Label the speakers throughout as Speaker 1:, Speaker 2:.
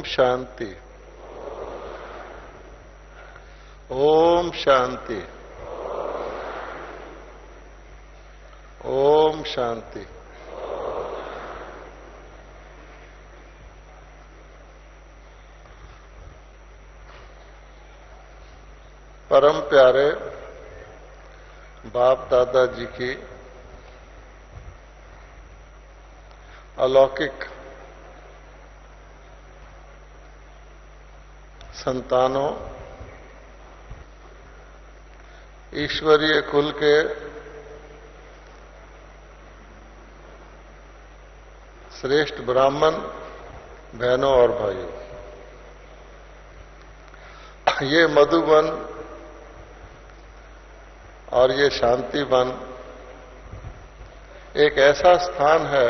Speaker 1: शांति। ओम शांति। ओम शांति। परम प्यारे बाप दादा जी की अलौकिक संतानों, ईश्वरीय कुल के श्रेष्ठ ब्राह्मण बहनों और भाइयों, ये मधुबन और ये शांतिवन एक ऐसा स्थान है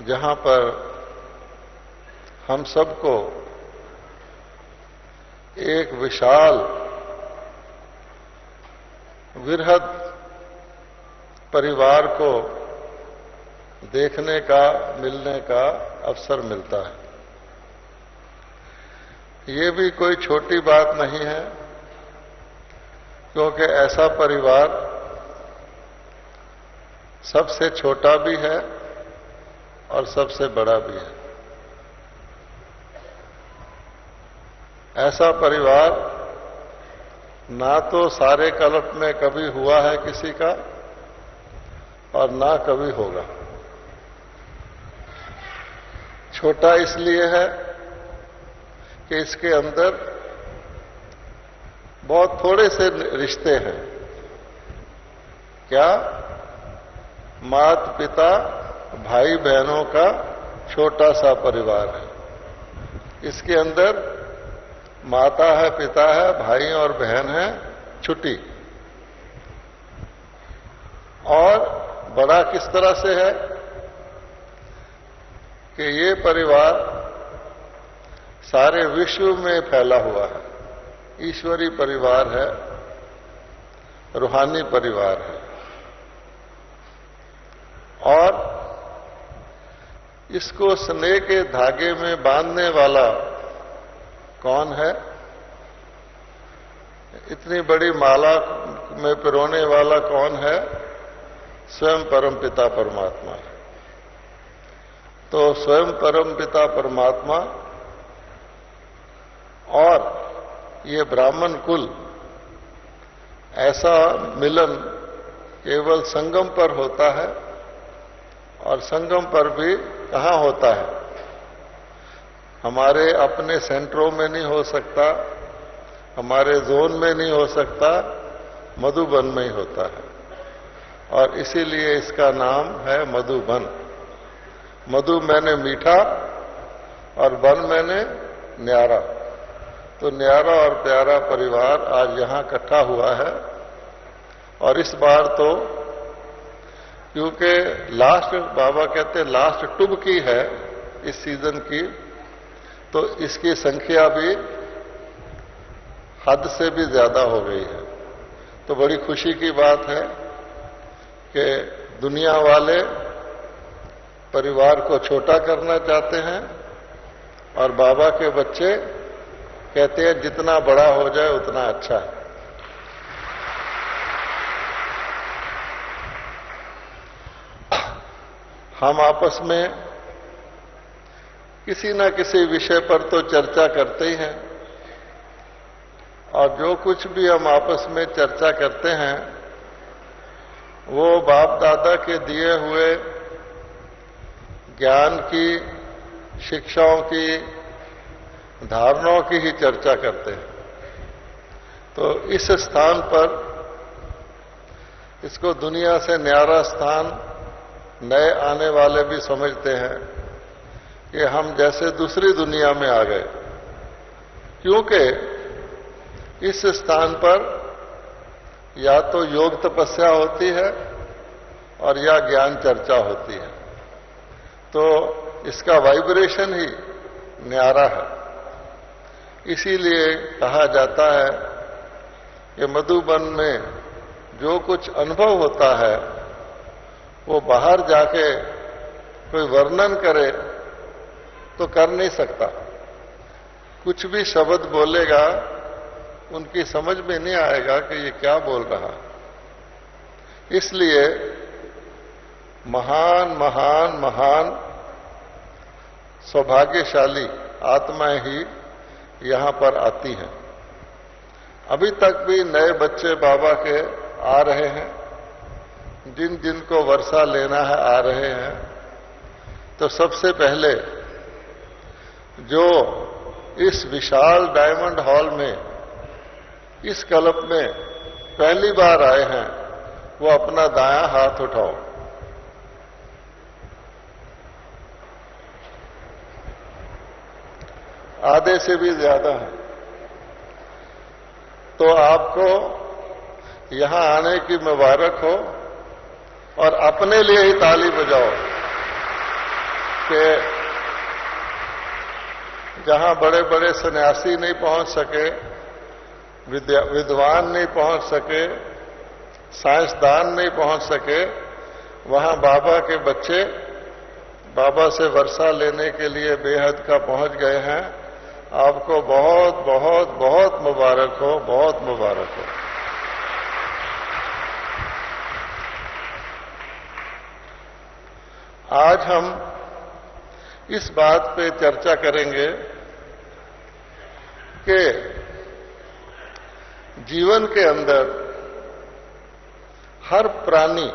Speaker 1: जहां पर हम सबको एक विशाल वृहद परिवार को देखने का, मिलने का अवसर मिलता है। ये भी कोई छोटी बात नहीं है, क्योंकि ऐसा परिवार सबसे छोटा भी है और सबसे बड़ा भी है। ऐसा परिवार ना तो सारे कल्प में कभी हुआ है किसी का और ना कभी होगा। छोटा इसलिए है कि इसके अंदर बहुत थोड़े से रिश्ते हैं। क्या? माता पिता भाई बहनों का छोटा सा परिवार है। इसके अंदर माता है, पिता है, भाई और बहन है, छुट्टी। और बड़ा किस तरह से है कि ये परिवार सारे विश्व में फैला हुआ है। ईश्वरी परिवार है, रूहानी परिवार है। और इसको स्नेह के धागे में बांधने वाला कौन है? इतनी बड़ी माला में पिरोने वाला कौन है? स्वयं परमपिता परमात्मा है। तो स्वयं परमपिता परमात्मा और ये ब्राह्मण कुल, ऐसा मिलन केवल संगम पर होता है। और संगम पर भी कहाँ होता है? हमारे अपने सेंटरों में नहीं हो सकता, हमारे जोन में नहीं हो सकता, मधुबन में ही होता है। और इसीलिए इसका नाम है मधुबन। मधु मैंने मीठा और बन मैंने न्यारा। तो न्यारा और प्यारा परिवार आज यहां इकट्ठा हुआ है। और इस बार तो क्योंकि लास्ट, बाबा कहते लास्ट टुबकी है इस सीजन की, तो इसकी संख्या भी हद से भी ज्यादा हो गई है। तो बड़ी खुशी की बात है कि दुनिया वाले परिवार को छोटा करना चाहते हैं और बाबा के बच्चे कहते हैं जितना बड़ा हो जाए उतना अच्छा है। हम आपस में किसी न किसी विषय पर तो चर्चा करते ही हैं। और जो कुछ भी हम आपस में चर्चा करते हैं वो बाप दादा के दिए हुए ज्ञान की, शिक्षाओं की, धारणाओं की ही चर्चा करते हैं। तो इस स्थान पर, इसको दुनिया से न्यारा स्थान नए आने वाले भी समझते हैं कि हम जैसे दूसरी दुनिया में आ गए, क्योंकि इस स्थान पर या तो योग तपस्या होती है और या ज्ञान चर्चा होती है। तो इसका वाइब्रेशन ही न्यारा है। इसीलिए कहा जाता है कि मधुबन में जो कुछ अनुभव होता है वो बाहर जाके कोई वर्णन करे तो कर नहीं सकता। कुछ भी शब्द बोलेगा उनकी समझ में नहीं आएगा कि ये क्या बोल रहा। इसलिए महान महान महान सौभाग्यशाली आत्माएं ही यहां पर आती हैं। अभी तक भी नए बच्चे बाबा के आ रहे हैं, जिन जिनको वर्षा लेना है आ रहे हैं। तो सबसे पहले जो इस विशाल डायमंड हॉल में इस कल्प में पहली बार आए हैं, वो अपना दायां हाथ उठाओ। आधे से भी ज्यादा है। तो आपको यहां आने की मुबारक हो और अपने लिए ही ताली बजाओ कि जहां बड़े बड़े सन्यासी नहीं पहुंच सके, विद्वान नहीं पहुंच सके, साइंसदान नहीं पहुंच सके, वहां बाबा के बच्चे बाबा से वर्षा लेने के लिए बेहद का पहुंच गए हैं। आपको बहुत बहुत बहुत मुबारक हो, बहुत मुबारक हो। आज हम इस बात पे चर्चा करेंगे कि जीवन के अंदर हर प्राणी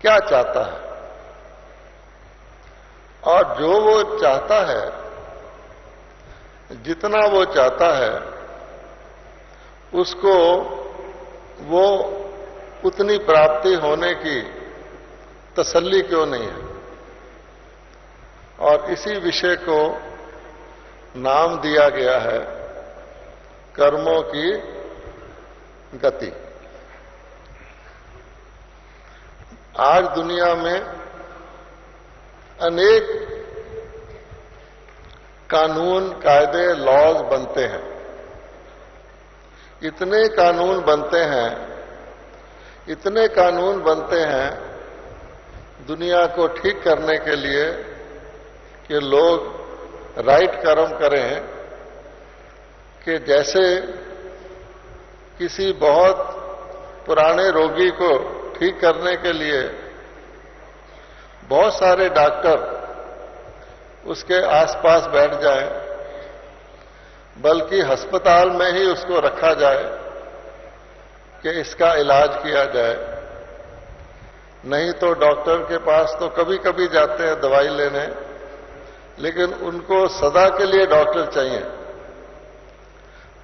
Speaker 1: क्या चाहता है और जो वो चाहता है, जितना वो चाहता है, उसको वो उतनी प्राप्ति होने की तसल्ली क्यों नहीं है। और इसी विषय को नाम दिया गया है कर्मों की गति। आज दुनिया में अनेक कानून, कायदे, लॉज बनते हैं। इतने कानून बनते हैं, इतने कानून बनते हैं दुनिया को ठीक करने के लिए कि लोग राइट कर्म करें। कि जैसे किसी बहुत पुराने रोगी को ठीक करने के लिए बहुत सारे डॉक्टर उसके आसपास बैठ जाए, बल्कि अस्पताल में ही उसको रखा जाए कि इसका इलाज किया जाए। नहीं तो डॉक्टर के पास तो कभी कभी जाते हैं दवाई लेने, लेकिन उनको सदा के लिए डॉक्टर चाहिए।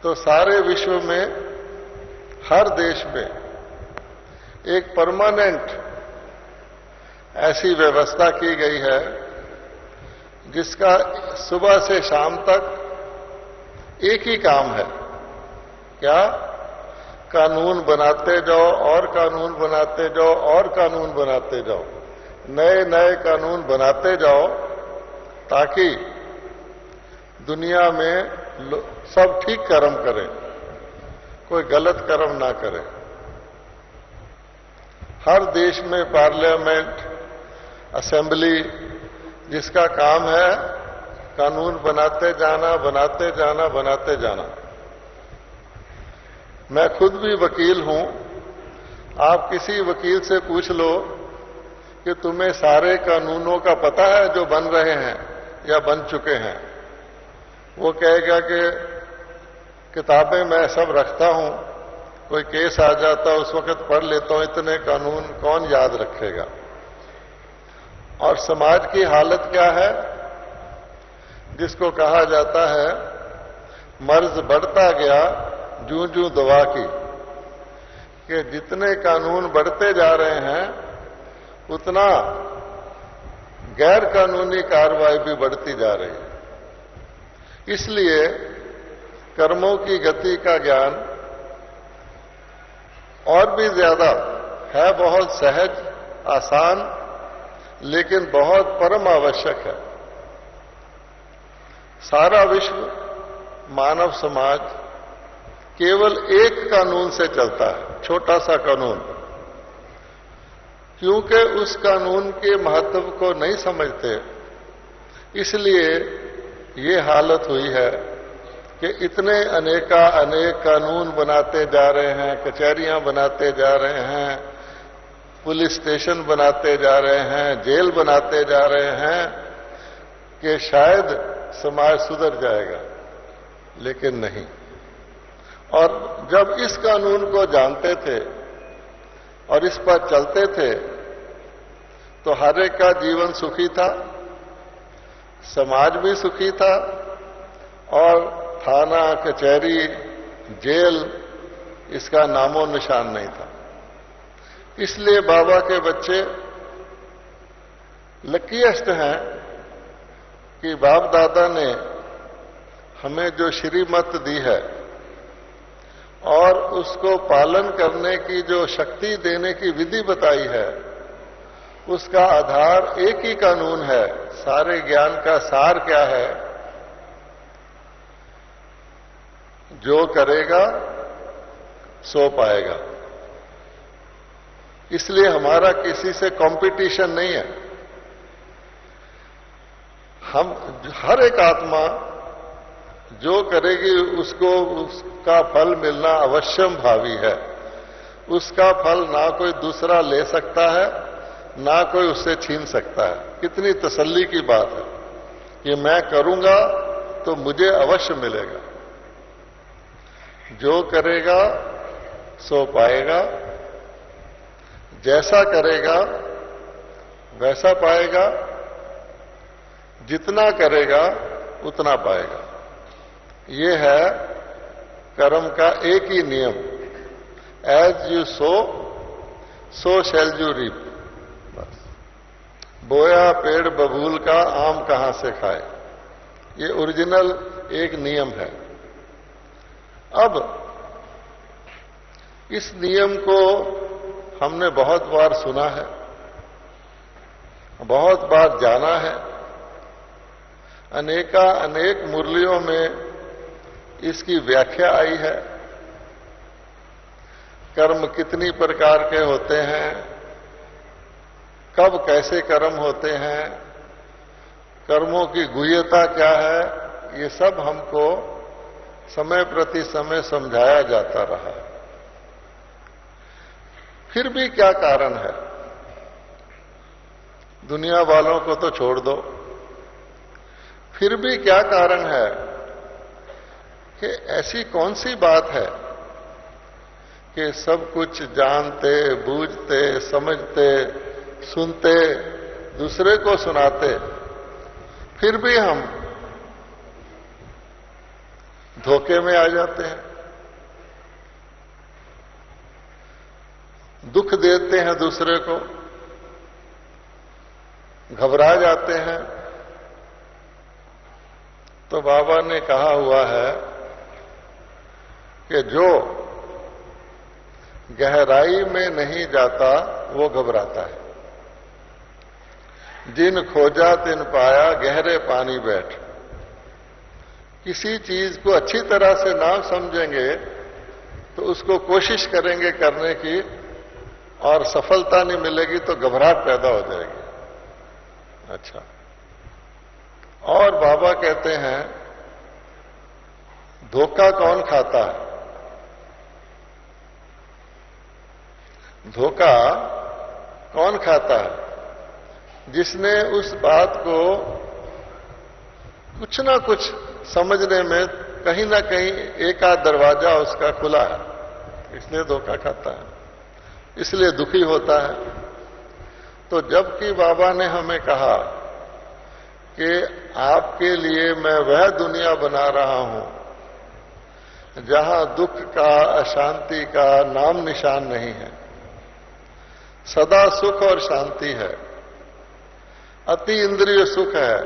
Speaker 1: तो सारे विश्व में, हर देश में एक परमानेंट ऐसी व्यवस्था की गई है जिसका सुबह से शाम तक एक ही काम है। क्या? कानून बनाते जाओ और कानून बनाते जाओ और कानून बनाते जाओ, नए नए कानून बनाते जाओ, ताकि दुनिया में सब ठीक कर्म करें, कोई गलत कर्म ना करे। हर देश में पार्लियामेंट, असेंबली, जिसका काम है कानून बनाते जाना, बनाते जाना, बनाते जाना। मैं खुद भी वकील हूं। आप किसी वकील से पूछ लो कि तुम्हें सारे कानूनों का पता है जो बन रहे हैं या बन चुके हैं। वो कहेगा कि किताबें मैं सब रखता हूं, कोई केस आ जाता उस वक्त पढ़ लेता हूं, इतने कानून कौन याद रखेगा। और समाज की हालत क्या है, जिसको कहा जाता है मर्ज बढ़ता गया जूं जूं दवा की, कि जितने कानून बढ़ते जा रहे हैं उतना गैर कानूनी कार्रवाई भी बढ़ती जा रही है। इसलिए कर्मों की गति का ज्ञान और भी ज्यादा है, बहुत सहज, आसान, लेकिन बहुत परम आवश्यक है। सारा विश्व, मानव समाज केवल एक कानून से चलता है, छोटा सा कानून, क्योंकि उस कानून के महत्व को नहीं समझते इसलिए ये हालत हुई है कि इतने अनेक कानून बनाते जा रहे हैं, कचहरियां बनाते जा रहे हैं, पुलिस स्टेशन बनाते जा रहे हैं, जेल बनाते जा रहे हैं कि शायद समाज सुधर जाएगा, लेकिन नहीं। और जब इस कानून को जानते थे और इस पर चलते थे तो हर एक का जीवन सुखी था, समाज भी सुखी था, और थाना, कचहरी, जेल इसका नामो निशान नहीं था। इसलिए बाबा के बच्चे लकीएस्ट हैं कि बाप दादा ने हमें जो श्रीमत दी है और उसको पालन करने की जो शक्ति देने की विधि बताई है, उसका आधार एक ही कानून है। सारे ज्ञान का सार क्या है? जो करेगा सो पाएगा। इसलिए हमारा किसी से कंपटीशन नहीं है। हम हर एक आत्मा जो करेगी उसको उसका फल मिलना अवश्यम भावी है। उसका फल ना कोई दूसरा ले सकता है, ना कोई उससे छीन सकता है। कितनी तसल्ली की बात है कि मैं करूंगा तो मुझे अवश्य मिलेगा। जो करेगा सो पाएगा, जैसा करेगा वैसा पाएगा, जितना करेगा उतना पाएगा। ये है कर्म का एक ही नियम, as you sow shall you reap. बस, बोया पेड़ बबूल का आम कहां से खाए, ये ओरिजिनल एक नियम है। अब इस नियम को हमने बहुत बार सुना है, बहुत बार जाना है। अनेक मुरलियों में इसकी व्याख्या आई है। कर्म कितनी प्रकार के होते हैं, कब कैसे कर्म होते हैं, कर्मों की गुह्यता क्या है, ये सब हमको समय प्रति समय समझाया जाता रहा। फिर भी क्या कारण है? दुनिया वालों को तो छोड़ दो, फिर भी क्या कारण है कि ऐसी कौन सी बात है कि सब कुछ जानते, बूझते, समझते, सुनते, दूसरे को सुनाते, फिर भी हम धोखे में आ जाते हैं, दुख देते हैं दूसरे को, घबरा जाते हैं। तो बाबा ने कहा हुआ है कि जो गहराई में नहीं जाता वो घबराता है। जिन खोजा तिन पाया, गहरे पानी बैठ। किसी चीज को अच्छी तरह से ना समझेंगे तो उसको कोशिश करेंगे करने की और सफलता नहीं मिलेगी तो घबराहट पैदा हो जाएगी। अच्छा, और बाबा कहते हैं धोखा कौन खाता है? धोखा कौन खाता है? जिसने उस बात को कुछ ना कुछ समझने में कहीं ना कहीं एक आध दरवाजा उसका खुला है, इसलिए धोखा खाता है, इसलिए दुखी होता है। तो जबकि बाबा ने हमें कहा कि आपके लिए मैं वह दुनिया बना रहा हूं जहां दुख का, अशांति का नाम निशान नहीं है, सदा सुख और शांति है, अति इंद्रिय सुख है,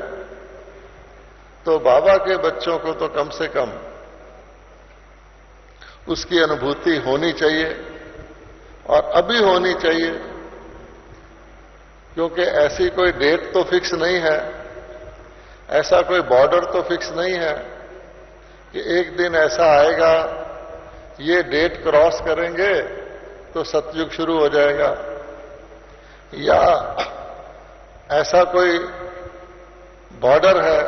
Speaker 1: तो बाबा के बच्चों को तो कम से कम उसकी अनुभूति होनी चाहिए और अभी होनी चाहिए। क्योंकि ऐसी कोई डेट तो फिक्स नहीं है, ऐसा कोई बॉर्डर तो फिक्स नहीं है कि एक दिन ऐसा आएगा, ये डेट क्रॉस करेंगे तो सतयुग शुरू हो जाएगा, या ऐसा कोई बॉर्डर है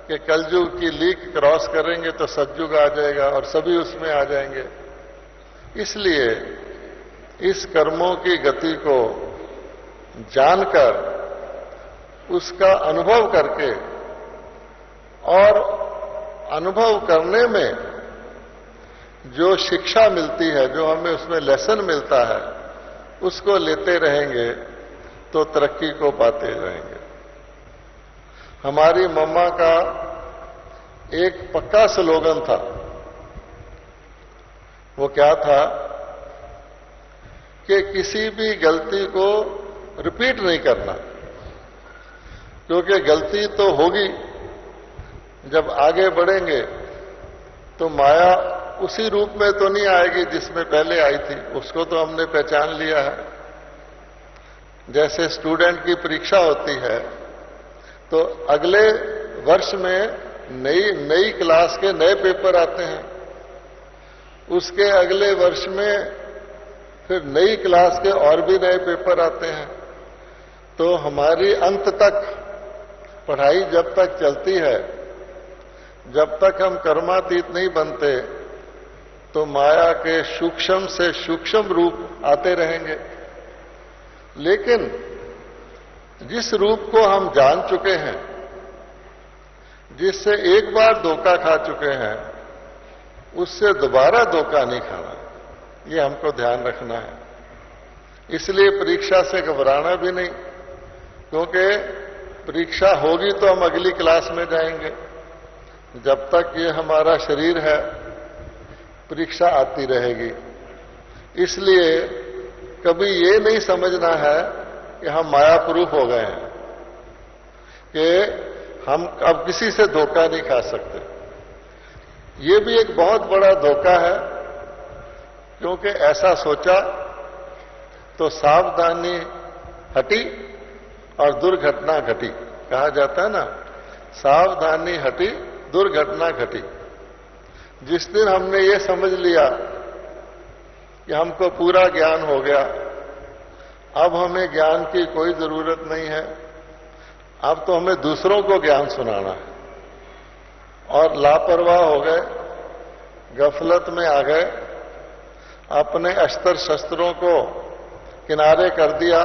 Speaker 1: कि कलयुग की लीक क्रॉस करेंगे तो सतयुग आ जाएगा और सभी उसमें आ जाएंगे। इसलिए इस कर्मों की गति को जानकर, उसका अनुभव करके और अनुभव करने में जो शिक्षा मिलती है, जो हमें उसमें लेसन मिलता है, उसको लेते रहेंगे तो तरक्की को पाते रहेंगे। हमारी मम्मा का एक पक्का स्लोगन था। वो क्या था कि किसी भी गलती को रिपीट नहीं करना, क्योंकि गलती तो होगी। जब आगे बढ़ेंगे तो माया उसी रूप में तो नहीं आएगी जिसमें पहले आई थी, उसको तो हमने पहचान लिया है। जैसे स्टूडेंट की परीक्षा होती है तो अगले वर्ष में नई क्लास के नए पेपर आते हैं, उसके अगले वर्ष में फिर नई क्लास के और भी नए पेपर आते हैं। तो हमारी अंत तक पढ़ाई जब तक चलती है, जब तक हम कर्मातीत नहीं बनते, तो माया के सूक्ष्म से सूक्ष्म रूप आते रहेंगे। लेकिन जिस रूप को हम जान चुके हैं, जिससे एक बार धोखा खा चुके हैं, उससे दोबारा धोखा नहीं खाना, ये हमको ध्यान रखना है। इसलिए परीक्षा से घबराना भी नहीं, क्योंकि परीक्षा होगी तो हम अगली क्लास में जाएंगे। जब तक ये हमारा शरीर है, परीक्षा आती रहेगी। इसलिए कभी ये नहीं समझना है कि हम मायापुरुष हो गए हैं, कि हम अब किसी से धोखा नहीं खा सकते। ये भी एक बहुत बड़ा धोखा है, क्योंकि ऐसा सोचा तो सावधानी हटी और दुर्घटना घटी। कहा जाता है ना, सावधानी हटी दुर्घटना घटी। जिस दिन हमने ये समझ लिया कि हमको पूरा ज्ञान हो गया, अब हमें ज्ञान की कोई जरूरत नहीं है, अब तो हमें दूसरों को ज्ञान सुनाना है, और लापरवाह हो गए, गफलत में आ गए, अपने अस्त्र शस्त्रों को किनारे कर दिया,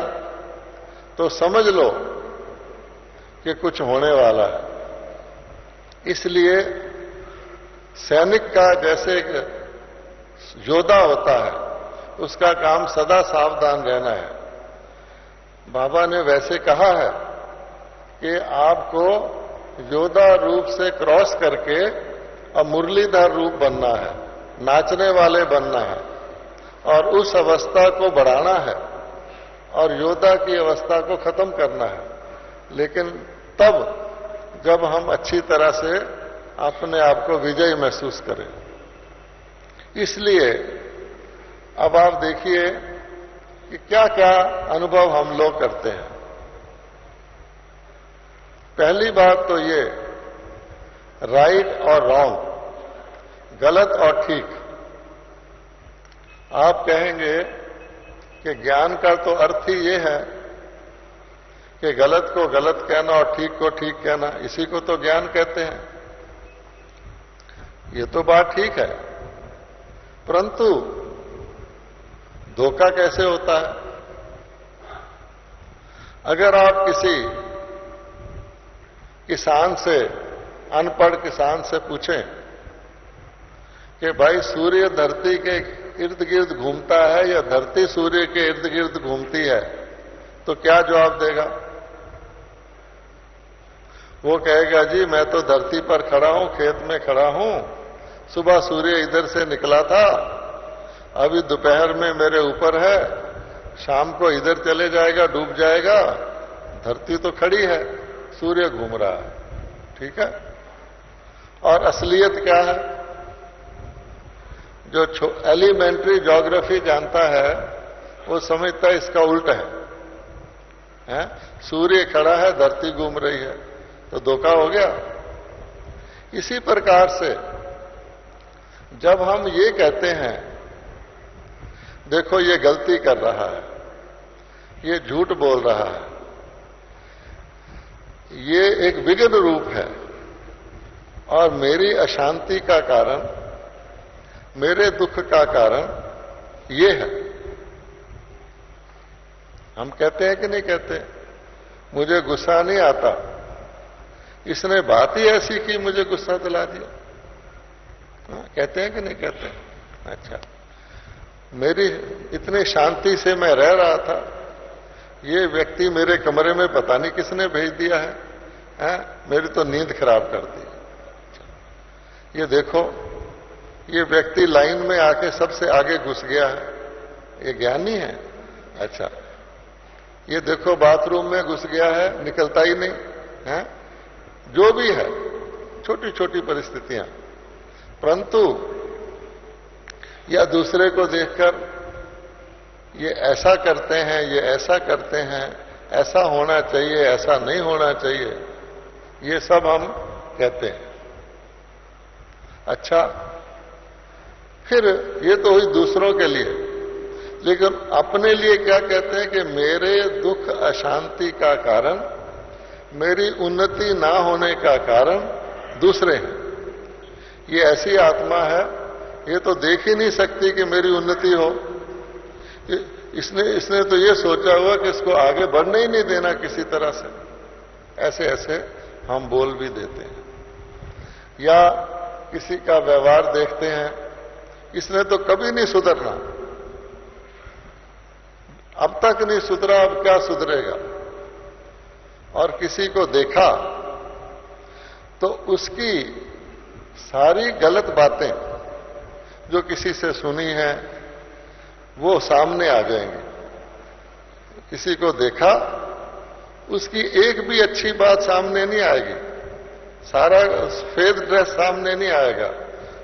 Speaker 1: तो समझ लो कि कुछ होने वाला है। इसलिए सैनिक का जैसे योद्धा होता है, उसका काम सदा सावधान रहना है। बाबा ने वैसे कहा है कि आपको योद्धा रूप से क्रॉस करके अब मुरलीधर रूप बनना है, नाचने वाले बनना है, और उस अवस्था को बढ़ाना है और योद्धा की अवस्था को खत्म करना है। लेकिन तब जब हम अच्छी तरह से अपने आप को विजयी महसूस करें। इसलिए अब आप देखिए कि क्या क्या अनुभव हम लोग करते हैं। पहली बात तो ये, राइट और रॉन्ग, गलत और ठीक। आप कहेंगे कि ज्ञान का तो अर्थ ही ये है कि गलत को गलत कहना और ठीक को ठीक कहना, इसी को तो ज्ञान कहते हैं। ये तो बात ठीक है, परंतु धोखा कैसे होता है? अगर आप किसी किसान से, अनपढ़ किसान से पूछें कि भाई सूर्य धरती के इर्द गिर्द घूमता है या धरती सूर्य के इर्द गिर्द घूमती है, तो क्या जवाब देगा? वो कहेगा जी मैं तो धरती पर खड़ा हूं, खेत में खड़ा हूं, सुबह सूर्य इधर से निकला था, अभी दोपहर में मेरे ऊपर है, शाम को इधर चले जाएगा, डूब जाएगा, धरती तो खड़ी है, सूर्य घूम रहा है। ठीक है? और असलियत क्या है? जो एलिमेंट्री ज्योग्राफी जानता है वो समझता है इसका उल्टा है? सूर्य खड़ा है, धरती घूम रही है, तो धोखा हो गया। इसी प्रकार से जब हम ये कहते हैं देखो ये गलती कर रहा है, ये झूठ बोल रहा है, ये एक विघ्न रूप है और मेरी अशांति का कारण, मेरे दुख का कारण ये है। हम कहते हैं कि नहीं कहते, मुझे गुस्सा नहीं आता, इसने बात ही ऐसी की मुझे गुस्सा दिला दिया। कहते हैं कि नहीं कहते? अच्छा, मेरी इतनी शांति से मैं रह रहा था, ये व्यक्ति मेरे कमरे में पता नहीं किसने भेज दिया है, मेरी तो नींद खराब कर दी। ये देखो, ये व्यक्ति लाइन में आके सबसे आगे घुस गया है, ये ज्ञानी है। अच्छा, ये देखो बाथरूम में घुस गया है, निकलता ही नहीं है। जो भी है, छोटी छोटी परिस्थितियां, परंतु या दूसरे को देखकर ये ऐसा करते हैं, ये ऐसा करते हैं, ऐसा होना चाहिए, ऐसा नहीं होना चाहिए, ये सब हम कहते हैं। अच्छा, फिर ये तो हुई दूसरों के लिए, लेकिन अपने लिए क्या कहते हैं कि मेरे दुख अशांति का कारण, मेरी उन्नति ना होने का कारण दूसरे हैं। ये ऐसी आत्मा है, ये तो देख ही नहीं सकती कि मेरी उन्नति हो। इसने तो ये सोचा हुआ कि इसको आगे बढ़ने ही नहीं देना किसी तरह से। ऐसे ऐसे हम बोल भी देते हैं। या किसी का व्यवहार देखते हैं, इसने तो कभी नहीं सुधरना, अब तक नहीं सुधरा, अब क्या सुधरेगा। और किसी को देखा तो उसकी सारी गलत बातें जो किसी से सुनी है वो सामने आ जाएंगे। किसी को देखा, उसकी एक भी अच्छी बात सामने नहीं आएगी, सारा सफेद ड्रेस सामने नहीं आएगा,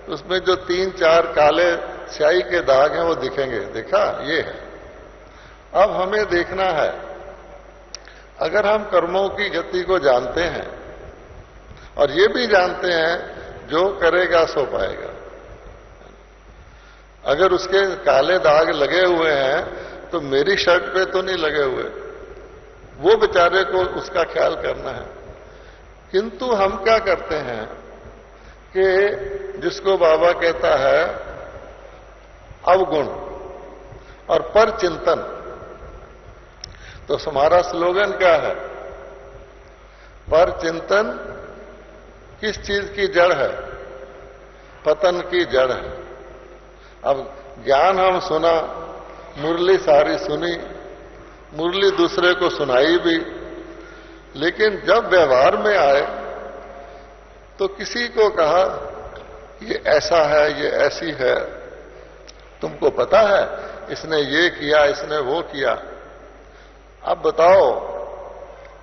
Speaker 1: उसमें जो 3-4 काले स्याही के दाग हैं वो दिखेंगे। देखा, ये है। अब हमें देखना है, अगर हम कर्मों की गति को जानते हैं और ये भी जानते हैं जो करेगा सो पाएगा। अगर उसके काले दाग लगे हुए हैं तो मेरी शर्ट पे तो नहीं लगे हुए, वो बेचारे को उसका ख्याल करना है। किंतु हम क्या करते हैं कि जिसको बाबा कहता है अवगुण और पर चिंतन, तो हमारा स्लोगन क्या है? पर चिंतन किस चीज की जड़ है? पतन की जड़ है। अब ज्ञान हम सुना, मुरली सारी सुनी, मुरली दूसरे को सुनाई भी, लेकिन जब व्यवहार में आए तो किसी को कहा ये ऐसा है, ये ऐसी है, तुमको पता है इसने ये किया, इसने वो किया। अब बताओ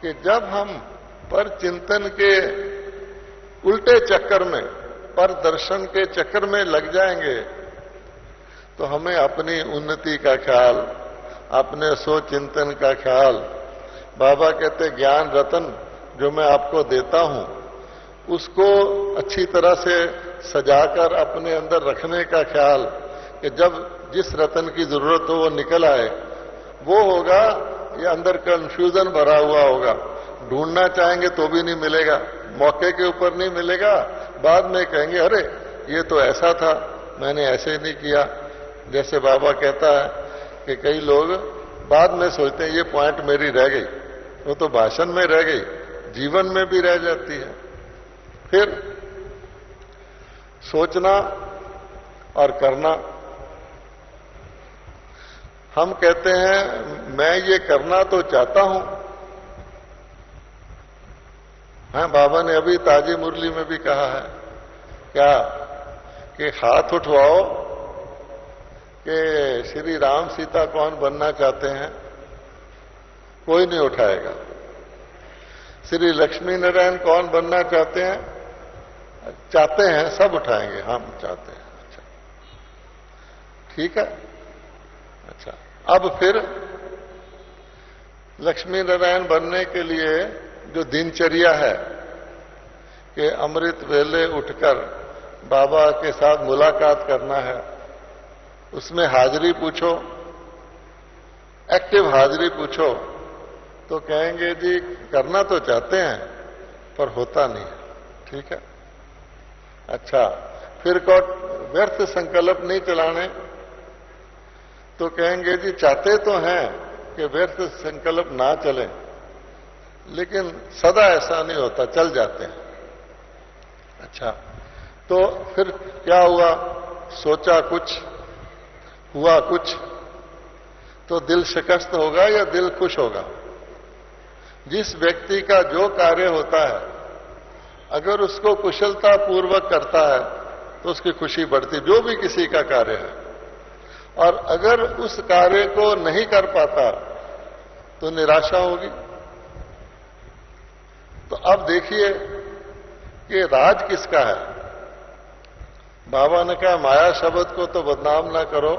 Speaker 1: कि जब हम पर चिंतन के उल्टे चक्कर में, पर दर्शन के चक्कर में लग जाएंगे तो हमें अपनी उन्नति का ख्याल, अपने सो चिंतन का ख्याल, बाबा कहते ज्ञान रतन जो मैं आपको देता हूं उसको अच्छी तरह से सजाकर अपने अंदर रखने का ख्याल, कि जब जिस रतन की जरूरत हो वो निकल आए। वो होगा ये अंदर कंफ्यूजन भरा हुआ होगा, ढूंढना चाहेंगे तो भी नहीं मिलेगा, मौके के ऊपर नहीं मिलेगा, बाद में कहेंगे अरे ये तो ऐसा था, मैंने ऐसे नहीं किया। जैसे बाबा कहता है कि कई लोग बाद में सोचते हैं ये पॉइंट मेरी रह गई, वो तो भाषण में रह गई, जीवन में भी रह जाती है। फिर सोचना और करना, हम कहते हैं मैं ये करना तो चाहता हूं। हाँ, बाबा ने अभी ताजी मुरली में भी कहा है क्या कि हाथ उठवाओ कि श्री राम सीता कौन बनना चाहते हैं, कोई नहीं उठाएगा। श्री लक्ष्मी नारायण कौन बनना चाहते हैं, चाहते हैं, सब उठाएंगे, हम चाहते हैं। अच्छा, ठीक है। अच्छा, अब फिर लक्ष्मी नारायण बनने के लिए जो दिनचर्या है कि अमृत वेले उठकर बाबा के साथ मुलाकात करना है, उसमें हाजिरी पूछो, एक्टिव हाजिरी पूछो तो कहेंगे जी करना तो चाहते हैं पर होता नहीं है। ठीक है, अच्छा, फिर व्यर्थ संकल्प नहीं चलाने, तो कहेंगे जी चाहते तो हैं कि व्यर्थ संकल्प ना चले, लेकिन सदा ऐसा नहीं होता, चल जाते हैं। अच्छा, तो फिर क्या हुआ? सोचा कुछ, हुआ कुछ, तो दिल शिकस्त होगा या दिल खुश होगा? जिस व्यक्ति का जो कार्य होता है, अगर उसको कुशलता पूर्वक करता है तो उसकी खुशी बढ़ती, जो भी किसी का कार्य है। और अगर उस कार्य को नहीं कर पाता तो निराशा होगी। तो अब देखिए कि राज किसका है। बाबा ने कहा माया शब्द को तो बदनाम ना करो,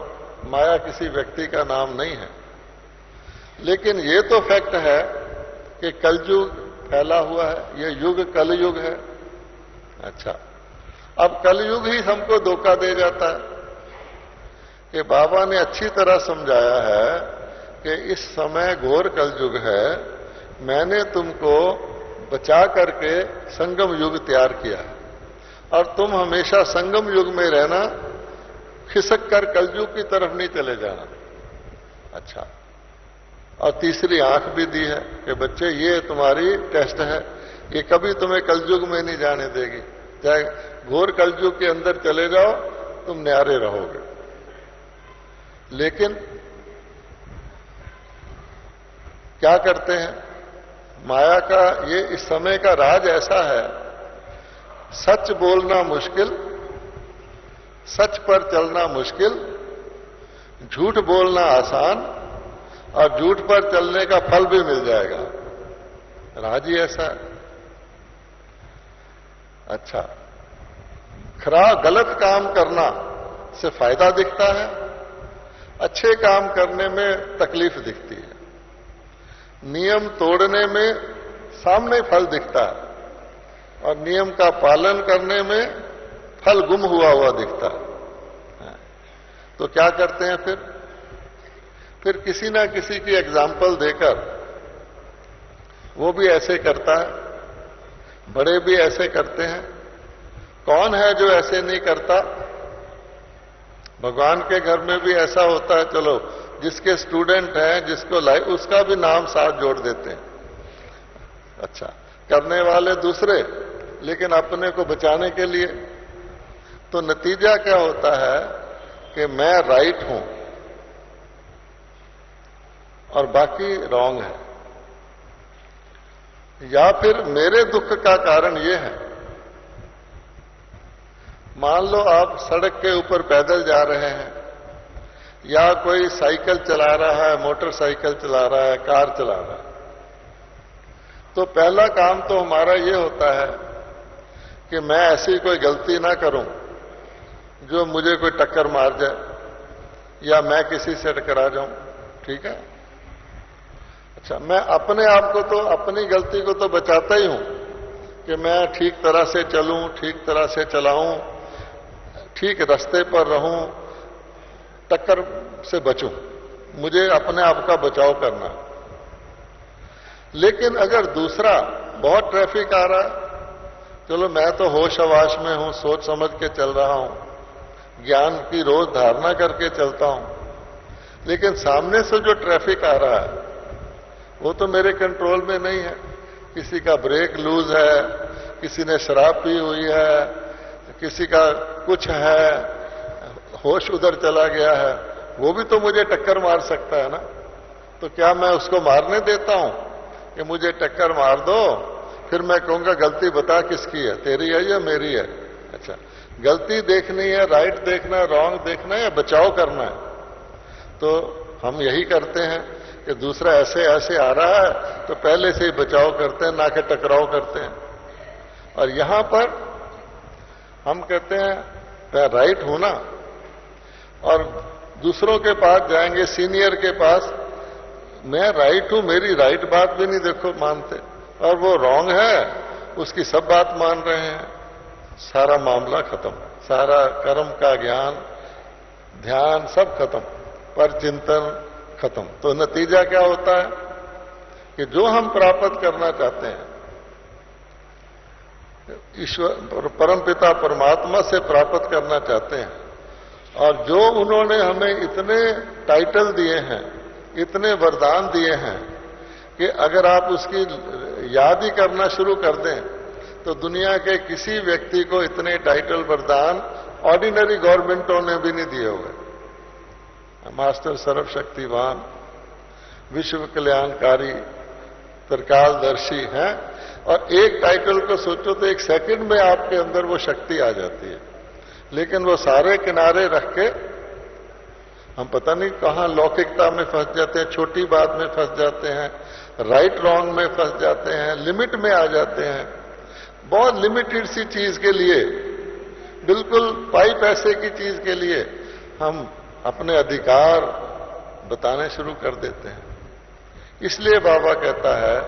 Speaker 1: माया किसी व्यक्ति का नाम नहीं है। लेकिन ये तो फैक्ट है कि कलयुग फैला हुआ है, ये युग कलयुग है। अच्छा, अब कलयुग ही हमको धोखा दे जाता है कि बाबा ने अच्छी तरह समझाया है कि इस समय घोर कलयुग है, मैंने तुमको बचा करके संगम युग तैयार किया है और तुम हमेशा संगम युग में रहना, खिसक कर कलयुग की तरफ नहीं चले जाना। अच्छा, और तीसरी आंख भी दी है कि बच्चे ये तुम्हारी टेस्ट है, ये कभी तुम्हें कलयुग में नहीं जाने देगी, चाहे घोर कलयुग के अंदर चले जाओ तुम न्यारे रहोगे। लेकिन क्या करते हैं? माया का ये इस समय का राज ऐसा है, सच बोलना मुश्किल, सच पर चलना मुश्किल, झूठ बोलना आसान और झूठ पर चलने का फल भी मिल जाएगा। राज ही ऐसा है। अच्छा, गलत काम करना से फायदा दिखता है, अच्छे काम करने में तकलीफ दिखती है, नियम तोड़ने में सामने फल दिखता है और नियम का पालन करने में फल गुम हुआ दिखता है। तो क्या करते हैं फिर किसी ना किसी की एग्जाम्पल देकर, वो भी ऐसे करता है, बड़े भी ऐसे करते हैं। कौन है जो ऐसे नहीं करता? भगवान के घर में भी ऐसा होता है, चलो जिसके स्टूडेंट हैं, जिसको लाइफ, उसका भी नाम साथ जोड़ देते हैं। अच्छा, करने वाले दूसरे, लेकिन अपने को बचाने के लिए। तो नतीजा क्या होता है कि मैं राइट हूं और बाकी रॉन्ग है। या फिर मेरे दुख का कारण यह है, मान लो आप सड़क के ऊपर पैदल जा रहे हैं या कोई साइकिल चला रहा है, मोटरसाइकिल चला रहा है, कार चला रहा है, तो पहला काम तो हमारा ये होता है कि मैं ऐसी कोई गलती ना करूं जो मुझे कोई टक्कर मार जाए या मैं किसी से टकरा जाऊं। ठीक है? अच्छा, मैं अपने आप को तो, अपनी गलती को तो बचाता ही हूं कि मैं ठीक तरह से चलूं, ठीक तरह से चलाऊं, ठीक रास्ते पर रहूं, टक्कर से बचूं। मुझे अपने आप का बचाव करना। लेकिन अगर दूसरा, बहुत ट्रैफिक आ रहा है, चलो मैं तो होश हवाश में हूं, सोच समझ के चल रहा हूं, ज्ञान की रोज धारणा करके चलता हूं, लेकिन सामने से जो ट्रैफिक आ रहा है वो तो मेरे कंट्रोल में नहीं है। किसी का ब्रेक लूज है, किसी ने शराब पी हुई है, किसी का कुछ है, होश उधर चला गया है, वो भी तो मुझे टक्कर मार सकता है ना। तो क्या मैं उसको मारने देता हूं कि मुझे टक्कर मार दो, फिर मैं कहूंगा गलती बता किसकी है, तेरी है या मेरी है? अच्छा, गलती देखनी है, राइट देखना है, रॉन्ग देखना है या बचाव करना है? तो हम यही करते हैं कि दूसरा ऐसे ऐसे आ रहा है तो पहले से ही बचाव करते हैं, ना कि टकराव करते हैं। और यहां पर हम कहते हैं मैं राइट हूं ना, और दूसरों के पास जाएंगे, सीनियर के पास, मैं राइट हूं, मेरी राइट बात भी नहीं देखो मानते, और वो रॉन्ग है, उसकी सब बात मान रहे हैं। सारा मामला खत्म, सारा कर्म का ज्ञान, ध्यान सब खत्म, पर चिंतन खत्म। तो नतीजा क्या होता है कि जो हम प्राप्त करना चाहते हैं ईश्वर परमपिता परमात्मा से प्राप्त करना चाहते हैं, और जो उन्होंने हमें इतने टाइटल दिए हैं, इतने वरदान दिए हैं कि अगर आप उसकी याद ही करना शुरू कर दें तो दुनिया के किसी व्यक्ति को इतने टाइटल वरदान ऑर्डिनरी गवर्नमेंटों ने भी नहीं दिए हुए। मास्टर सर्वशक्तिवान, विश्व कल्याणकारी, त्रिकालदर्शी हैं, और एक टाइटल को सोचो तो एक सेकंड में आपके अंदर वो शक्ति आ जाती है। लेकिन वो सारे किनारे रख के हम पता नहीं कहां लौकिकता में फंस जाते हैं, छोटी बात में फंस जाते हैं, राइट रॉन्ग में फंस जाते हैं, लिमिट में आ जाते हैं। बहुत लिमिटेड सी चीज के लिए, बिल्कुल पाई पैसे की चीज के लिए हम अपने अधिकार बताने शुरू कर देते हैं। इसलिए बाबा कहता है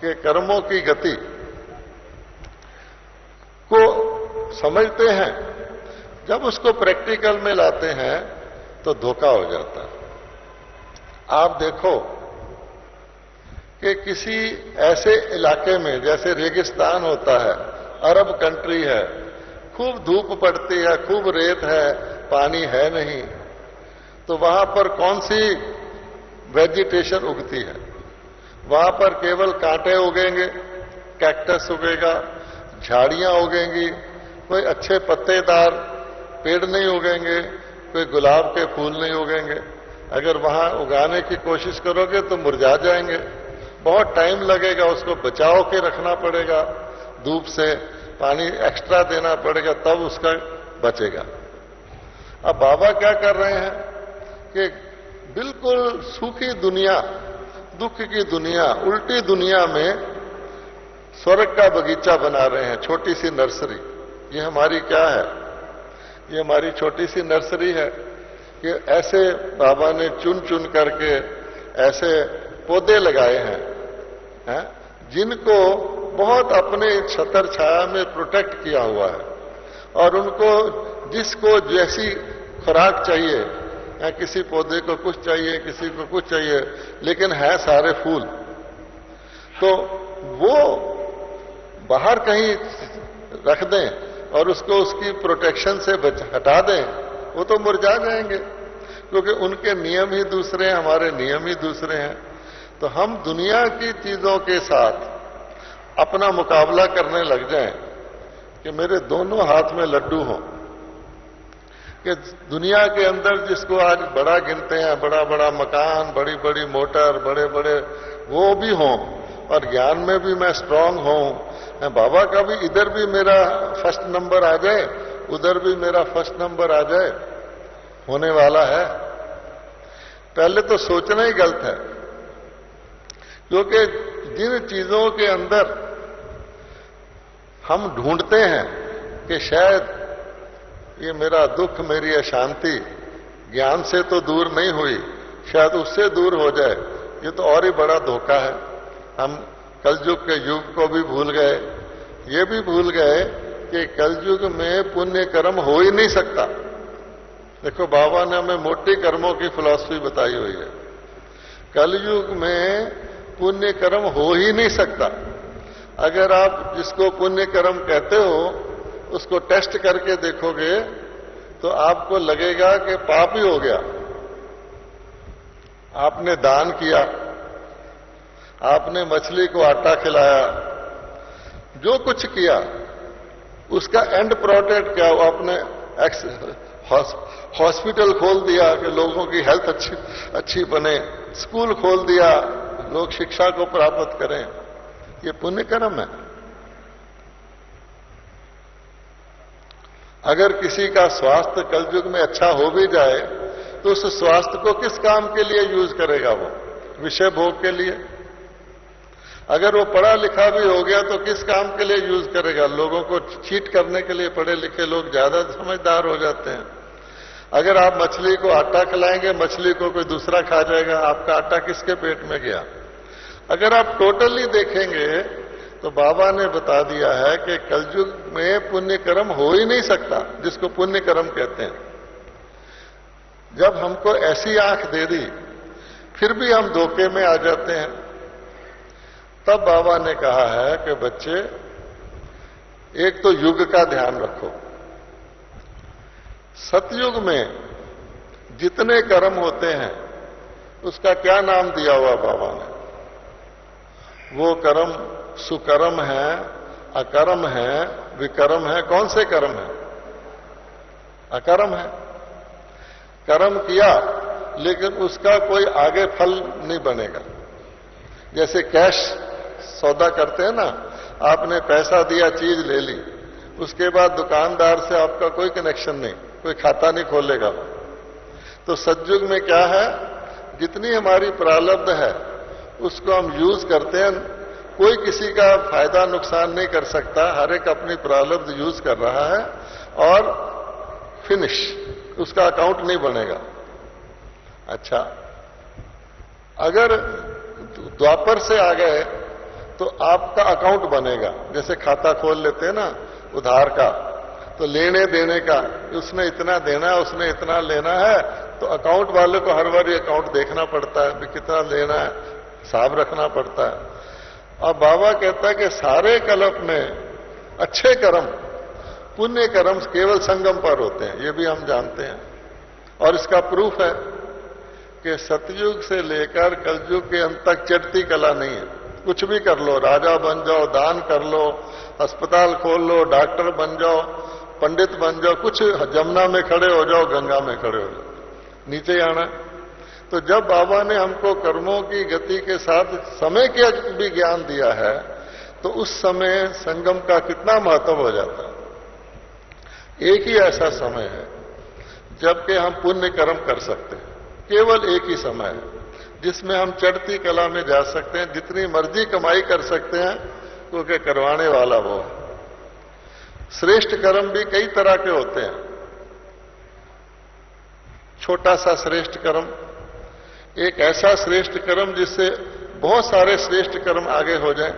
Speaker 1: कि कर्मों की गति को समझते हैं, जब उसको प्रैक्टिकल में लाते हैं तो धोखा हो जाता है। आप देखो कि किसी ऐसे इलाके में जैसे रेगिस्तान होता है, अरब कंट्री है, खूब धूप पड़ती है, खूब रेत है, पानी है नहीं, तो वहां पर कौन सी वेजिटेशन उगती है? वहां पर केवल कांटे उगेंगे, कैक्टस उगेगा, झाड़ियां उगेंगी, कोई अच्छे पत्तेदार पेड़ नहीं उगेंगे, कोई गुलाब के फूल नहीं उगेंगे। अगर वहां उगाने की कोशिश करोगे तो मुरझा जाएंगे, बहुत टाइम लगेगा, उसको बचाव के रखना पड़ेगा, धूप से पानी एक्स्ट्रा देना पड़ेगा, तब उसका बचेगा। अब बाबा क्या कर रहे हैं कि बिल्कुल सूखी दुनिया, दुख की दुनिया, उल्टी दुनिया में स्वर्ग का बगीचा बना रहे हैं, छोटी सी नर्सरी। ये हमारी क्या है? ये हमारी छोटी सी नर्सरी है कि ऐसे बाबा ने चुन चुन करके ऐसे पौधे लगाए हैं, जिनको बहुत अपने छतर छाया में प्रोटेक्ट किया हुआ है, और उनको जिसको जैसी खुराक चाहिए, या किसी पौधे को कुछ चाहिए, किसी को कुछ चाहिए, लेकिन है सारे फूल, तो वो बाहर कहीं रख दें और उसको उसकी प्रोटेक्शन से हटा दें, वो तो मुरझा जाएंगे, क्योंकि उनके नियम ही दूसरे हैं, हमारे नियम ही दूसरे हैं। तो हम दुनिया की चीजों के साथ अपना मुकाबला करने लग जाएं कि मेरे दोनों हाथ में लड्डू हों, कि दुनिया के अंदर जिसको आज बड़ा गिनते हैं, बड़ा बड़ा मकान, बड़ी बड़ी मोटर, बड़े बड़े वो भी हों, और ज्ञान में भी मैं स्ट्रांग हूं, बाबा का भी इधर भी मेरा फर्स्ट नंबर आ जाए, उधर भी मेरा फर्स्ट नंबर आ जाए, होने वाला है। पहले तो सोचना ही गलत है, क्योंकि जिन चीजों के अंदर हम ढूंढते हैं कि शायद ये मेरा दुख, मेरी अशांति ज्ञान से तो दूर नहीं हुई, शायद उससे दूर हो जाए, ये तो और ही बड़ा धोखा है। हम कलयुग के युग को भी भूल गए, ये भी भूल गए कि कलयुग में पुण्य कर्म हो ही नहीं सकता। देखो बाबा ने हमें मोटी कर्मों की फिलॉसफी बताई हुई है। कलयुग में पुण्य कर्म हो ही नहीं सकता। अगर आप जिसको पुण्य कर्म कहते हो उसको टेस्ट करके देखोगे तो आपको लगेगा कि पाप ही हो गया। आपने दान किया, आपने मछली को आटा खिलाया, जो कुछ किया उसका एंड प्रोडक्ट क्या हुआ? आपने हॉस्पिटल खोल दिया कि लोगों की हेल्थ अच्छी बने, स्कूल खोल दिया लोग शिक्षा को प्राप्त करें, ये पुण्य कर्म है। अगर किसी का स्वास्थ्य कलयुग में अच्छा हो भी जाए तो उस स्वास्थ्य को किस काम के लिए यूज करेगा? वो विषय भोग के लिए। अगर वो पढ़ा लिखा भी हो गया तो किस काम के लिए यूज करेगा? लोगों को चीट करने के लिए पढ़े लिखे लोग ज्यादा समझदार हो जाते हैं। अगर आप मछली को आटा खिलाएंगे, मछली को कोई दूसरा खा जाएगा, आपका आटा किसके पेट में गया? अगर आप टोटली देखेंगे तो बाबा ने बता दिया है कि कलयुग में पुण्य कर्म हो ही नहीं सकता, जिसको पुण्य कर्म कहते हैं। जब हमको ऐसी आंख दे दी फिर भी हम धोखे में आ जाते हैं। तब बाबा ने कहा है कि बच्चे, एक तो युग का ध्यान रखो। सतयुग में जितने कर्म होते हैं उसका क्या नाम दिया हुआ बाबा ने? वो कर्म सुकर्म है, अकर्म है, विकर्म है। कौन से कर्म है? अकर्म है। कर्म किया लेकिन उसका कोई आगे फल नहीं बनेगा। जैसे कैश सौदा करते हैं ना, आपने पैसा दिया, चीज ले ली, उसके बाद दुकानदार से आपका कोई कनेक्शन नहीं, कोई खाता नहीं खोलेगा। तो सतयुग में क्या है, जितनी हमारी प्रारब्ध है उसको हम यूज करते हैं, कोई किसी का फायदा नुकसान नहीं कर सकता, हर एक अपनी प्रारब्ध यूज कर रहा है और फिनिश, उसका अकाउंट नहीं बनेगा। अच्छा, अगर द्वापर से आ गए तो आपका अकाउंट बनेगा। जैसे खाता खोल लेते हैं ना उधार का, तो लेने देने का, उसने इतना देना है, उसने इतना लेना है, तो अकाउंट वाले को हर बार अकाउंट देखना पड़ता है, कितना लेना है, हिसाब रखना पड़ता है। और बाबा कहता है कि सारे कल्प में अच्छे कर्म, पुण्य कर्म केवल संगम पर होते हैं, ये भी हम जानते हैं। और इसका प्रूफ है कि सतयुग से लेकर कलयुग के अंत तक चढ़ती कला नहीं है। कुछ भी कर लो, राजा बन जाओ, दान कर लो, अस्पताल खोल लो, डॉक्टर बन जाओ, पंडित बन जाओ, कुछ जमुना में खड़े हो जाओ, गंगा में खड़े हो जाओ, नीचे ही आना। तो जब बाबा ने हमको कर्मों की गति के साथ समय का भी ज्ञान दिया है, तो उस समय संगम का कितना महत्व हो जाता है। एक ही ऐसा समय है जबकि हम पुण्य कर्म कर सकते हैं, केवल एक ही समय है जिसमें हम चढ़ती कला में जा सकते हैं, जितनी मर्जी कमाई कर सकते हैं, क्योंकि करवाने वाला वो है। श्रेष्ठ कर्म भी कई तरह के होते हैं। छोटा सा श्रेष्ठ कर्म, एक ऐसा श्रेष्ठ कर्म जिससे बहुत सारे श्रेष्ठ कर्म आगे हो जाएं।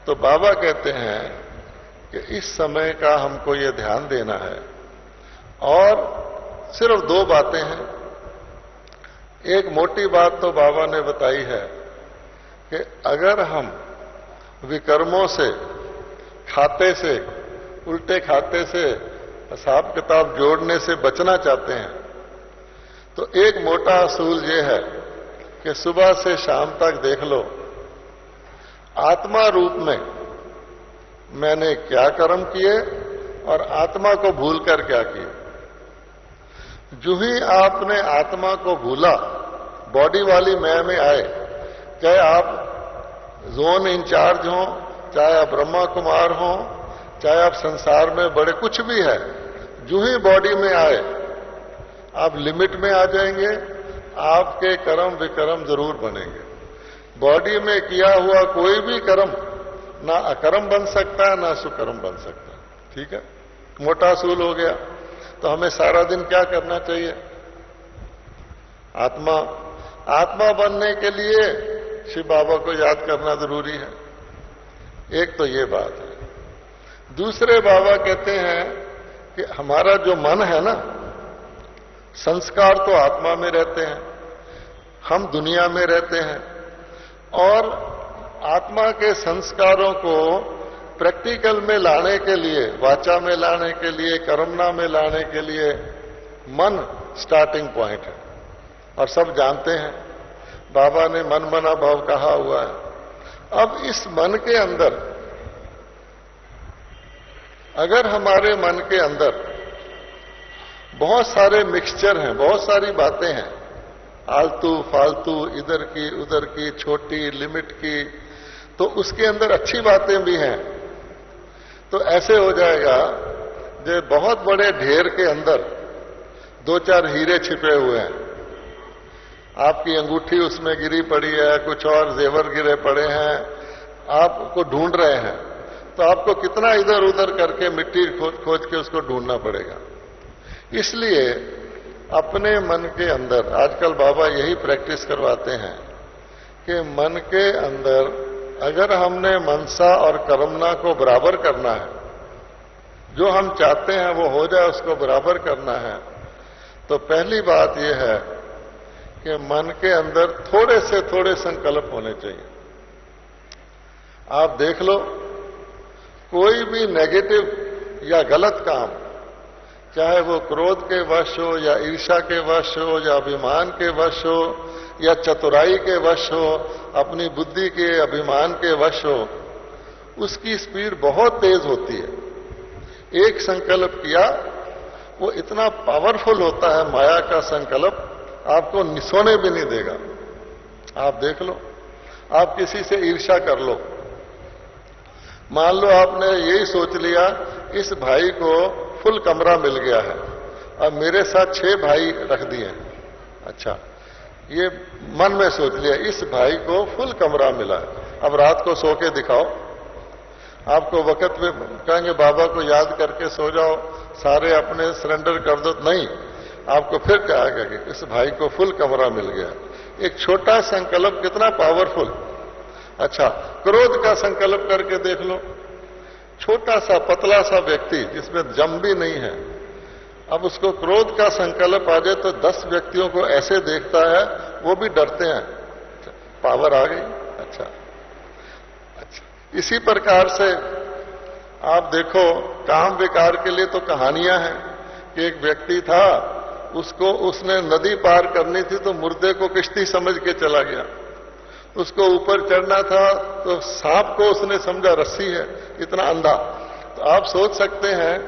Speaker 1: तो बाबा कहते हैं कि इस समय का हमको ये ध्यान देना है। और सिर्फ दो बातें हैं। एक मोटी बात तो बाबा ने बताई है कि अगर हम विकर्मों से, खाते से, उल्टे खाते से, हिसाब किताब जोड़ने से बचना चाहते हैं, तो एक मोटा असूल ये है कि सुबह से शाम तक देख लो, आत्मा रूप में मैंने क्या कर्म किए और आत्मा को भूलकर क्या किए। जो ही आपने आत्मा को भूला, बॉडी वाली मैं में आए, चाहे आप जोन इंचार्ज हो, चाहे आप ब्रह्मा कुमार हो, चाहे आप संसार में बड़े कुछ भी है, जो ही बॉडी में आए आप लिमिट में आ जाएंगे, आपके कर्म विकर्म जरूर बनेंगे। बॉडी में किया हुआ कोई भी कर्म ना अकर्म बन सकता है, ना सुकर्म बन सकता। ठीक है, मोटा असूल हो गया। तो हमें सारा दिन क्या करना चाहिए? आत्मा बनने के लिए शिव बाबा को याद करना जरूरी है। एक तो ये बात है। दूसरे बाबा कहते हैं कि हमारा जो मन है ना, संस्कार तो आत्मा में रहते हैं, हम दुनिया में रहते हैं, और आत्मा के संस्कारों को प्रैक्टिकल में लाने के लिए, वाचा में लाने के लिए, कर्मना में लाने के लिए मन स्टार्टिंग पॉइंट है। और सब जानते हैं, बाबा ने मन मना भाव कहा हुआ है। अब इस मन के अंदर, अगर हमारे मन के अंदर बहुत सारे मिक्सचर हैं, बहुत सारी बातें हैं, आलतू फालतू, इधर की उधर की, छोटी लिमिट की, तो उसके अंदर अच्छी बातें भी हैं। तो ऐसे हो जाएगा जो बहुत बड़े ढेर के अंदर दो चार हीरे छिपे हुए हैं। आपकी अंगूठी उसमें गिरी पड़ी है, कुछ और जेवर गिरे पड़े हैं, आपको ढूंढ रहे हैं, तो आपको कितना इधर उधर करके मिट्टी खोज के उसको ढूंढना पड़ेगा। इसलिए अपने मन के अंदर, आजकल बाबा यही प्रैक्टिस करवाते हैं कि मन के अंदर अगर हमने मनसा और कर्मना को बराबर करना है, जो हम चाहते हैं वो हो जाए, उसको बराबर करना है, तो पहली बात यह है कि मन के अंदर थोड़े से थोड़े संकल्प होने चाहिए। आप देख लो, कोई भी नेगेटिव या गलत काम, चाहे वो क्रोध के वश हो या ईर्ष्या के वश हो या अभिमान के वश हो या चतुराई के वश हो, अपनी बुद्धि के अभिमान के वश हो, उसकी स्पीड बहुत तेज होती है। एक संकल्प किया, वो इतना पावरफुल होता है माया का संकल्प, आपको सोने भी नहीं देगा। आप देख लो, आप किसी से ईर्ष्या कर लो, मान लो आपने यही सोच लिया इस भाई को फुल कमरा मिल गया है, अब मेरे साथ 6 भाई रख दिए। अच्छा, ये मन में सोच लिया इस भाई को फुल कमरा मिला है, अब रात को सो के दिखाओ। आपको वक्त में कहेंगे बाबा को याद करके सो जाओ, सारे अपने सरेंडर कर दो, नहीं, आपको फिर कहेगा कि इस भाई को फुल कमरा मिल गया। एक छोटा संकल्प कितना पावरफुल। अच्छा, क्रोध का संकल्प करके देख लो, छोटा सा पतला सा व्यक्ति जिसमें जम भी नहीं है, अब उसको क्रोध का संकल्प आ जाए तो 10 व्यक्तियों को ऐसे देखता है, वो भी डरते हैं। पावर आ गई। अच्छा, इसी प्रकार से आप देखो, काम विकार के लिए तो कहानियां हैं कि एक व्यक्ति था, उसने नदी पार करनी थी तो मुर्दे को किश्ती समझ के चला गया। उसको ऊपर चढ़ना था तो सांप को उसने समझा रस्सी है, इतना अंधा। तो आप सोच सकते हैं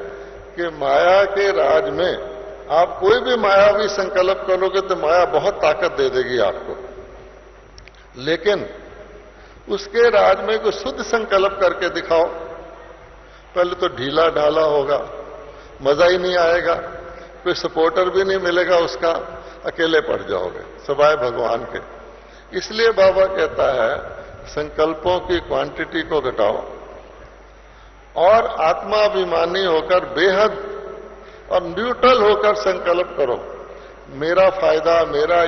Speaker 1: कि माया के राज में आप कोई भी मायावी संकल्प करोगे तो माया बहुत ताकत दे देगी आपको, लेकिन उसके राज में कोई शुद्ध संकल्प करके दिखाओ, पहले तो ढीला ढाला होगा, मजा ही नहीं आएगा, कोई सपोर्टर भी नहीं मिलेगा उसका, अकेले पड़ जाओगे सवाए भगवान के। इसलिए बाबा कहता है संकल्पों की क्वांटिटी को घटाओ और आत्माभिमानी होकर बेहद और न्यूट्रल होकर संकल्प करो। मेरा फायदा, मेरा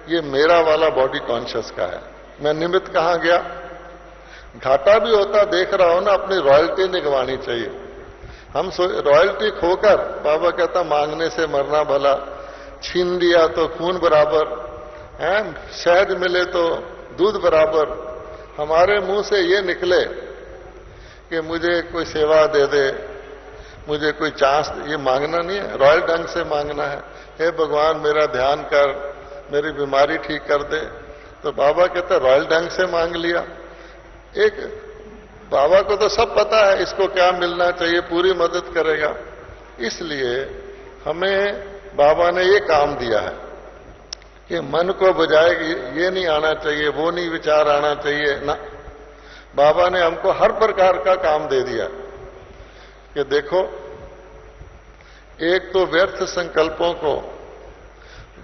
Speaker 1: ये मेरा वाला बॉडी कॉन्शियस का है, मैं निमित्त कहां गया। घाटा भी होता देख रहा हो ना, अपनी रॉयल्टी नहीं गंवानी चाहिए। हम रॉयल्टी खोकर, बाबा कहता मांगने से मरना भला, छीन लिया तो खून बराबर है, शहद मिले तो दूध बराबर। हमारे मुंह से ये निकले कि मुझे कोई सेवा दे दे, मुझे कोई चांस, ये मांगना नहीं है, रॉयल ढंग से मांगना है। हे भगवान मेरा ध्यान कर, मेरी बीमारी ठीक कर दे। तो बाबा कहते रॉयल ढंग से मांग लिया। एक बाबा को तो सब पता है इसको क्या मिलना चाहिए, पूरी मदद करेगा। इसलिए हमें बाबा ने ये काम दिया है कि मन को बजाय ये नहीं आना चाहिए, वो नहीं विचार आना चाहिए ना। बाबा ने हमको हर प्रकार का काम दे दिया कि देखो, एक तो व्यर्थ संकल्पों को,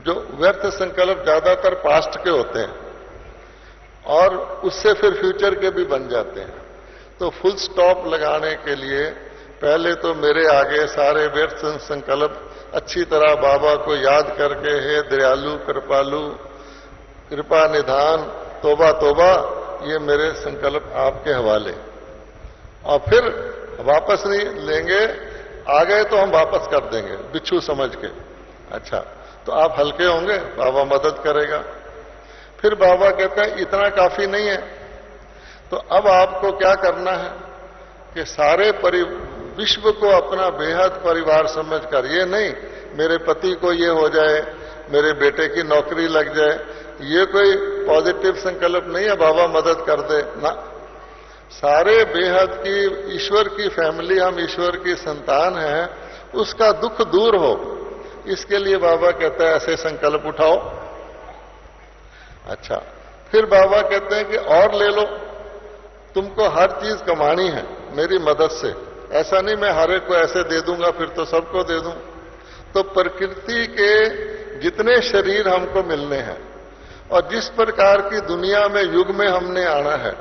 Speaker 1: जो व्यर्थ संकल्प ज्यादातर पास्ट के होते हैं और उससे फिर फ्यूचर के भी बन जाते हैं, तो फुल स्टॉप लगाने के लिए पहले तो मेरे आगे सारे व्यर्थ संकल्प अच्छी तरह बाबा को याद करके, हे दयालु कृपालु, कृपा निधान, तोबा तोबा, ये मेरे संकल्प आपके हवाले। और फिर वापस नहीं लेंगे, आ गए तो हम वापस कर देंगे बिच्छू समझ के। अच्छा, तो आप हल्के होंगे, बाबा मदद करेगा। फिर बाबा कहता है इतना काफी नहीं है, तो अब आपको क्या करना है कि सारे विश्व को अपना बेहद परिवार समझकर, ये नहीं मेरे पति को ये हो जाए, मेरे बेटे की नौकरी लग जाए, ये कोई पॉजिटिव संकल्प नहीं है बाबा मदद कर दे ना। सारे बेहद की ईश्वर की फैमिली, हम ईश्वर की संतान हैं, उसका दुख दूर हो, इसके लिए बाबा कहता है ऐसे संकल्प उठाओ। अच्छा, फिर बाबा कहते हैं कि और ले लो, तुमको हर चीज कमानी है मेरी मदद से, ऐसा नहीं मैं हर एक को ऐसे दे दूंगा फिर तो सबको दे दूं। तो प्रकृति के जितने शरीर हमको मिलने हैं और जिस प्रकार की दुनिया में युग में हमने आना है,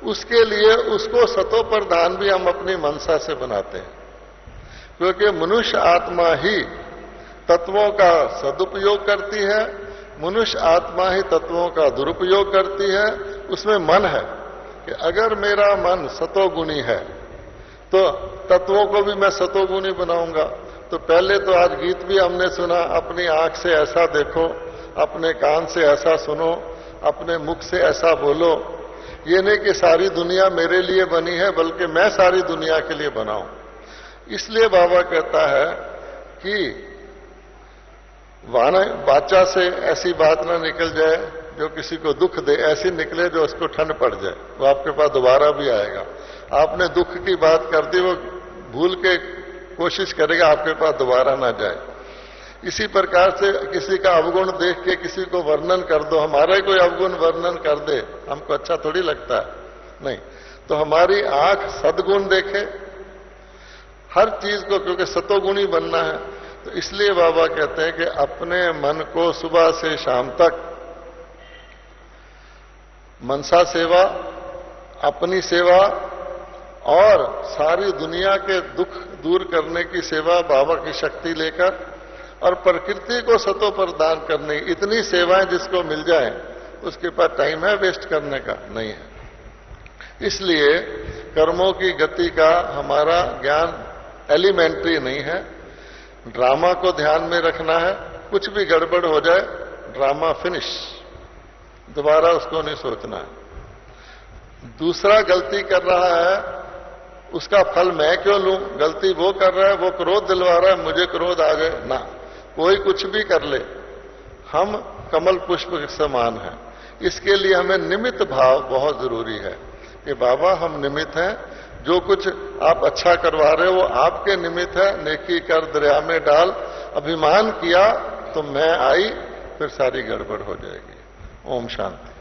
Speaker 1: उसके लिए उसको सतो प्रधान भी हम अपनी मनसा से बनाते हैं, क्योंकि मनुष्य आत्मा ही तत्वों का सदुपयोग करती है, मनुष्य आत्मा ही तत्वों का दुरुपयोग करती है। उसमें मन है कि अगर मेरा मन सतोगुणी है तो तत्वों को भी मैं सतोगुणी बनाऊंगा। तो पहले तो आज गीत भी हमने सुना, अपनी आंख से ऐसा देखो, अपने कान से ऐसा सुनो, अपने मुख से ऐसा बोलो। ये नहीं कि सारी दुनिया मेरे लिए बनी है, बल्कि मैं सारी दुनिया के लिए बना हूं। इसलिए बाबा कहता है कि वाचा से ऐसी बात ना निकल जाए जो किसी को दुख दे, ऐसी निकले जो उसको ठंड पड़ जाए, वो आपके पास दोबारा भी आएगा। आपने दुख की बात कर दी, वो भूल के कोशिश करेगा आपके पास दोबारा ना जाए। इसी प्रकार से किसी का अवगुण देख के किसी को वर्णन कर दो, हमारा कोई अवगुण वर्णन कर दे, हमको अच्छा थोड़ी लगता है, नहीं। तो हमारी आंख सद्गुण देखे हर चीज को, क्योंकि सतोगुणी बनना है। तो इसलिए बाबा कहते हैं कि अपने मन को सुबह से शाम तक मनसा सेवा, अपनी सेवा और सारी दुनिया के दुख दूर करने की सेवा बाबा की शक्ति लेकर, और प्रकृति को सतो प्रदान करने, इतनी सेवाएं जिसको मिल जाए उसके पास टाइम है वेस्ट करने का? नहीं है। इसलिए कर्मों की गति का हमारा ज्ञान एलिमेंट्री नहीं है। ड्रामा को ध्यान में रखना है, कुछ भी गड़बड़ हो जाए ड्रामा फिनिश, दोबारा उसको नहीं सोचना है। दूसरा गलती कर रहा है, उसका फल मैं क्यों लूं? गलती वो कर रहा है, वो क्रोध दिलवा रहा है, मुझे क्रोध आ गए ना। कोई कुछ भी कर ले, हम कमल पुष्प के समान हैं। इसके लिए हमें निमित्त भाव बहुत जरूरी है कि बाबा हम निमित्त हैं, जो कुछ आप अच्छा करवा रहे हो वो आपके निमित्त है, नेकी कर दरिया में डाल। अभिमान किया तो मैं आई, फिर सारी गड़बड़ हो जाएगी। ओम शांति।